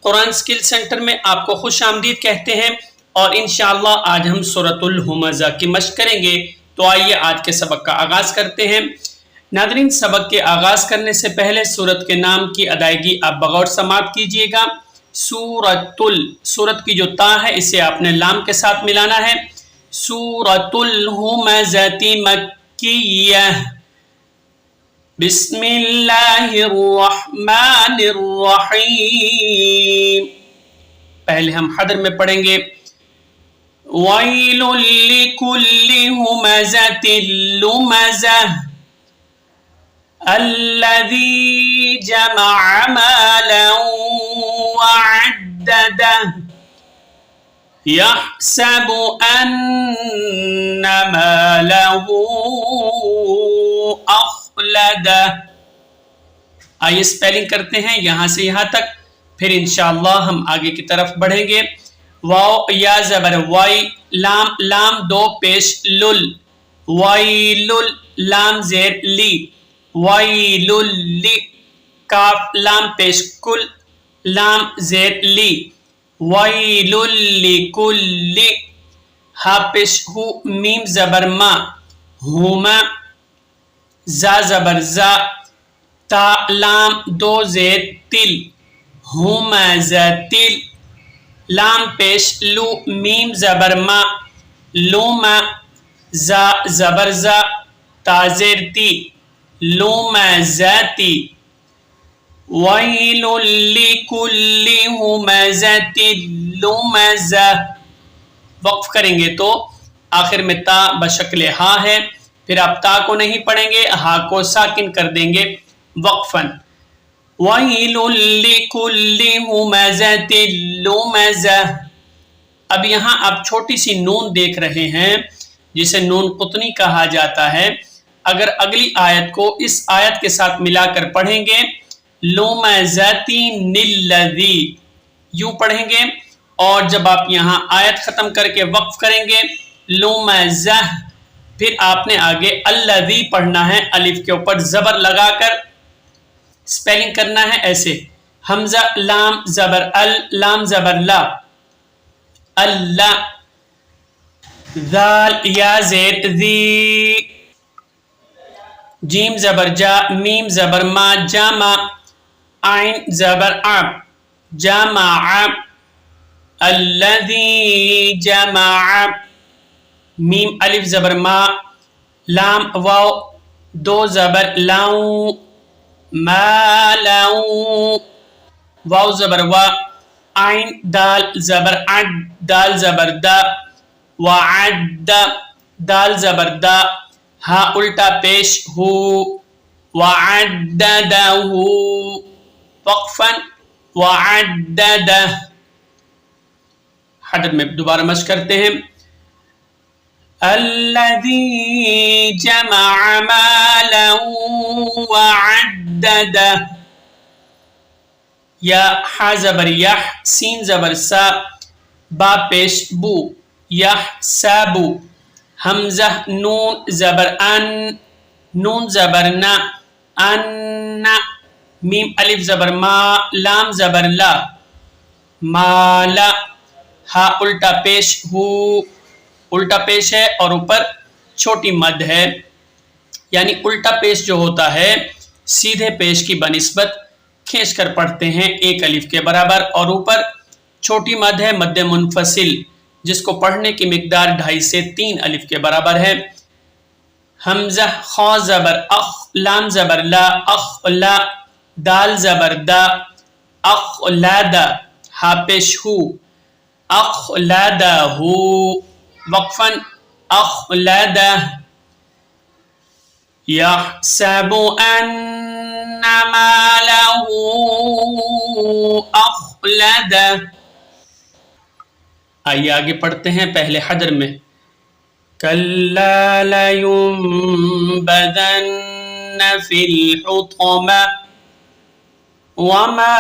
قرآن سکل centre میں آپ کو خوش آمدید کہتے ہیں اور انشاءاللہ آج ہم سورۃ الہمزہ کی مشق کریں گے۔ تو آئیے آج کے سبق کا آغاز کرتے ہیں۔ ناظرین، سبق کے آغاز کرنے سے پہلے سورت کے نام کی ادائیگی آپ بغور سماعت کیجئے گا۔ سورت کی جو تا ہے اسے آپ نے لام کے ساتھ ملانا ہے۔ سورۃ الہمزہ مکیہ، بسم اللہ الرحمن الرحیم۔ پہلے ہم حدر میں پڑھیں گے، وَيْلٌ لِكُلِّ ہُمَزَةٍ لُمَزَةٍ الَّذِي جَمَعَ مَالًا وَعَدَّدَهُ يَحْسَبُ أَنَّ مَالَهُ أَخْلَدَهُ۔ آئیے سپیلنگ کرتے ہیں یہاں سے یہاں تک، پھر انشاءاللہ ہم آگے کی طرف بڑھیں گے۔ واو یا زبر وائی، لام دو پیش لل، وائل، لام زیر لی، وائل لی، کاف لام پیش کل، لام زیر لی، وائل لکل، ہا پیش ہو، میم زبر ما، ہما، زا زبر زا، تا لام دو زیر تل، ہمزتل، لام پیش لو، میم زبر ما، لوما، زا زبر زا، تا زیر تی، لومزتی، ویل لکل ہمزۃ لمزہ۔ وقف کریں گے تو آخر میں تا بشکل ہا ہے، پھر آپ تا کو نہیں پڑھیں گے، ہا کو ساکن کر دیں گے وقفاً۔ وَيْلٌ لِكُلِّ ہُمَزَةٍ لُمَزَةٍ۔ اب یہاں آپ چھوٹی سی نون دیکھ رہے ہیں جسے نون قطنی کہا جاتا ہے۔ اگر اگلی آیت کو اس آیت کے ساتھ ملا کر پڑھیں گے، لُمَزَةٍ الَّذِي، یوں پڑھیں گے، اور جب آپ یہاں آیت ختم کر کے وقف کریں گے، لُمَزَةٍ، پھر آپ نے آگے الَّذِي پڑھنا ہے، الف کے اوپر زبر لگا کر سپیلنگ کرنا ہے ایسے، حمزہ لام زبر ال، لام زبر لا، اللہ، ذال یا زیر ذی، جیم زبر جا، میم زبر ما، جامع، عین زبر عب، جامع، الذی جمع، میم الف زبر ما، لام واو دو زبر لاؤں، مالاؤں، واو زبر وا، عین دال زبر عد، دال زبر دا، وعد، دال زبر دا، ہا الٹا پیش ہو، وعددہ، وقفاً، وعددہ۔ حدر میں دوبارہ مشق کرتے ہیں، الذی جمع مالا وعددہ، یا ہا زبر یح، سین زبر سا، با پیش بو، یحسبو، حمزہ نون زبر ان، نون زبر نا، ان، میم الف زبر ما، لام زبر لا، مالا، ہا الٹا پیش ہو، الٹا پیش ہے اور اوپر چھوٹی مد ہے، یعنی الٹا پیش جو ہوتا ہے سیدھے پیش کی بنسبت کھینچ کر پڑھتے ہیں ایک الف کے برابر، اور اوپر چھوٹی مد ہے مد منفصل جس کو پڑھنے کی مقدار 2.5 سے 3 الف کے برابر ہے۔ حمزہ خا زبر اخ، لام زبر لا، اخ لا، دال زبر دا، اخ لادہ، ہا پیش ہو، اخ لادہ ہو، وقفاً، اخ لادہ، یحسب ان مالہ اخلدہ۔ آئیے آگے پڑھتے ہیں پہلے حدر میں، کَلَّا لَيُنبَذَنَّ فِي الْحُطَمَةِ وَمَا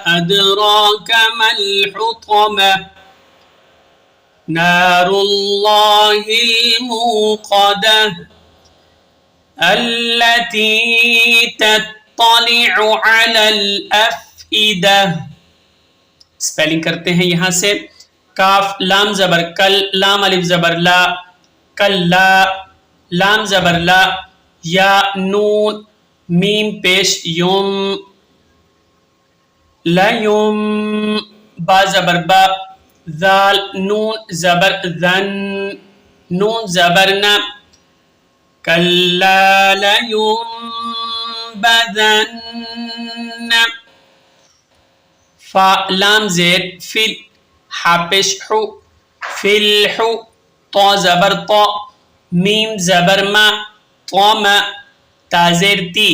أَدْرَاكَ مَا الْحُطَمَةُ نَارُ اللَّهِ الْمُوقَدَةُ الَّتِي تَطَّلِعُ عَلَى الْأَفْئِدَةِ افئدہ. اسپیلنگ کرتے ہیں یہاں سے. کاف لام زبر کل, لام الف زبر لا, کلا, لام زبر لا, یا نون میم پیش یم, لیم, با زبر با, ذال نون زبر ذن, نون زبر نا, کلا لینبذن. فا لام زیر فل, حا پیش حو, فلح, طا زبر طا, میم زبر ما, طامہ, تا زیر تی,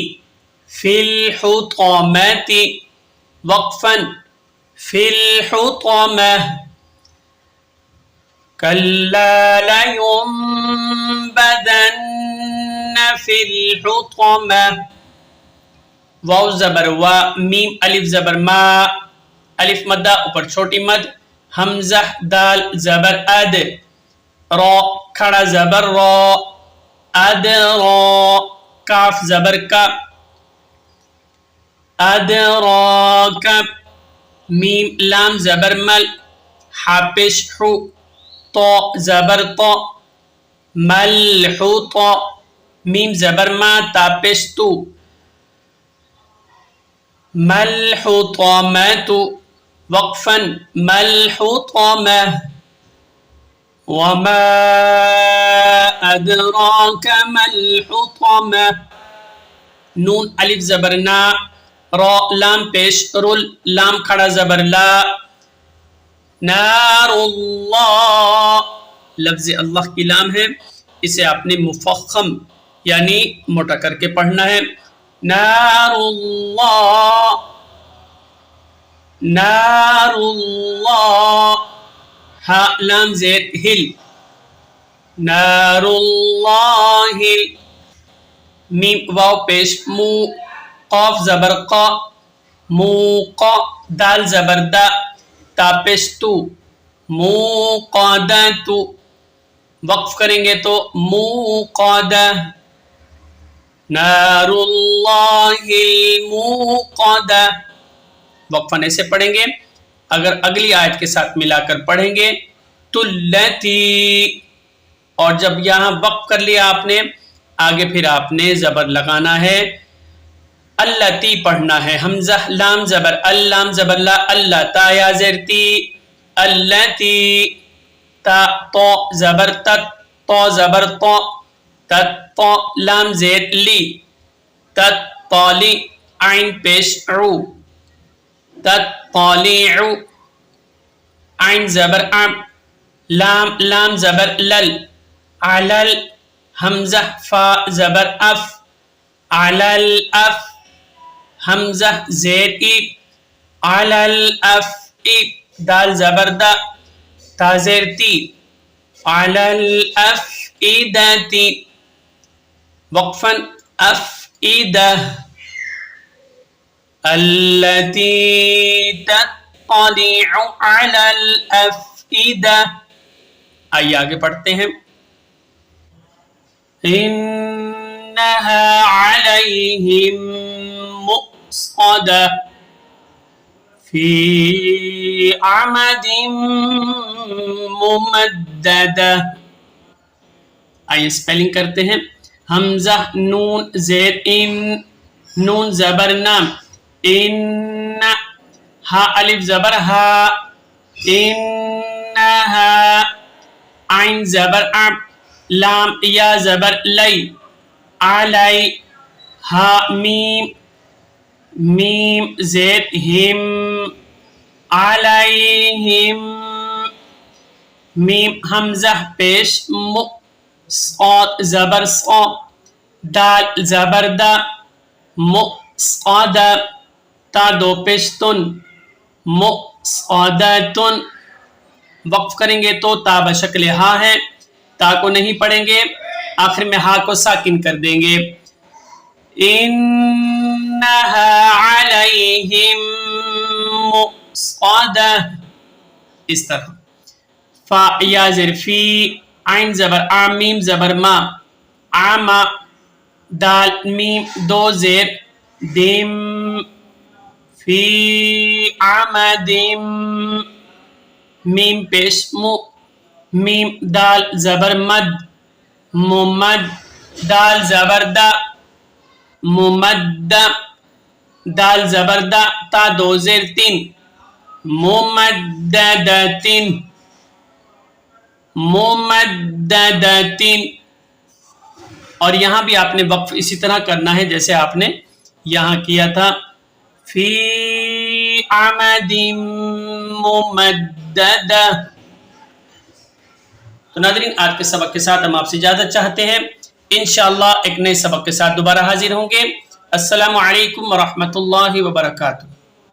فلحطامۃ. وقفا فلحطمہ. کلا لینبذن فی الحطمہ. واو زبر وا, میم الف زبر ما, الف مدہ اوپر چھوٹی مد, حمزہ دال زبر اد, را کھڑا زبر را, ادرا, کاف زبر کا, ادراک, میم لام زبر مل, حا پیش حو, طا زبر طا, ملحوطا, میم زبر ما, تا پیش تو, ملحطمۃ. وقفا ملحطمہ. وما ادراک ملحطمہ. نون الف زبر نا, را لام پیش رل, لام کھڑا زبر لا, نار اللہ, لفظ اللہ کی لام ہے, اسے آپ نے مفخم یعنی موٹا کر کے پڑھنا ہے. نار اللہ, نار اللہ, ہا لام زیر ہل, نار اللہ, میم واو پیش مو, قاف زبر قا, موقا, دال زبر دا, تا پیش تو, موقدۃ. وقف کریں گے تو موقدہ. نار اللہ الموقدہ. وقفاً ایسے پڑھیں گے. اگر اگلی آیت کے ساتھ ملا کر پڑھیں گے تلتی, اور جب یہاں وقف کر لیا آپ نے, آگے پھر آپ نے زبر لگانا ہے, التی پڑھنا ہے. حمزہ لام زبر ال, لام زبر لا, اللہ, تا یا زیر تی, التی, تا تو زبر تت, تو زبر تو, تت تو, لام زیر لی, تت طالی, عین پیش عو, تت طالع, عین زبر ام, لام لام زبر لل, علل, حمزہ فا زبر اف, علل اف, حمزہ زیر ای, علل اف ای, دال زبر دا, تا زیر تی, علل اف ایدتی. وقفا افئدہ. التی تطلع علی الافئدہ. آئیے آگے پڑھتے ہیں. انہا علیہم مؤصدہ فی عمد ممددہ. آئیے اسپیلنگ کرتے ہیں. حمزہ نون زیر ان, نون زبر نام, ان, ہا الف زبر ہا, انہا, عین زبر اب, لام یا زبر لی, علی, ہا میم, میم زیر ہم, علیہم, میم حمزہ پیش مو, صاد زبر صا, دال زبر دا, مؤصدہ, تا دو پیش تن, مؤصدۃ. وقف کریں گے تو تا بشکل ہا ہے, تا کو نہیں پڑھیں گے, آخر میں ہا کو ساکن کر دیں گے. انہا علیہم مؤصدہ, اس طرح. فا یا زر فی, عین زبر آ, میم زبر ما, آما, دال میم دو زیر دیم, فی عمد میم پیش مو میم دال زبر مد ممد دال زبر دا ممد دال زبر دا تا دو زیر تین ممددتن ممددتن. اور یہاں بھی آپ نے وقف اسی طرح کرنا ہے جیسے آپ نے یہاں کیا تھا فی عمد ممددہ. تو ناظرین آج کے سبق کے ساتھ ہم آپ سے اجازت چاہتے ہیں، انشاءاللہ ایک نئے سبق کے ساتھ دوبارہ حاضر ہوں گے. السلام علیکم ورحمۃ اللہ وبرکاتہ.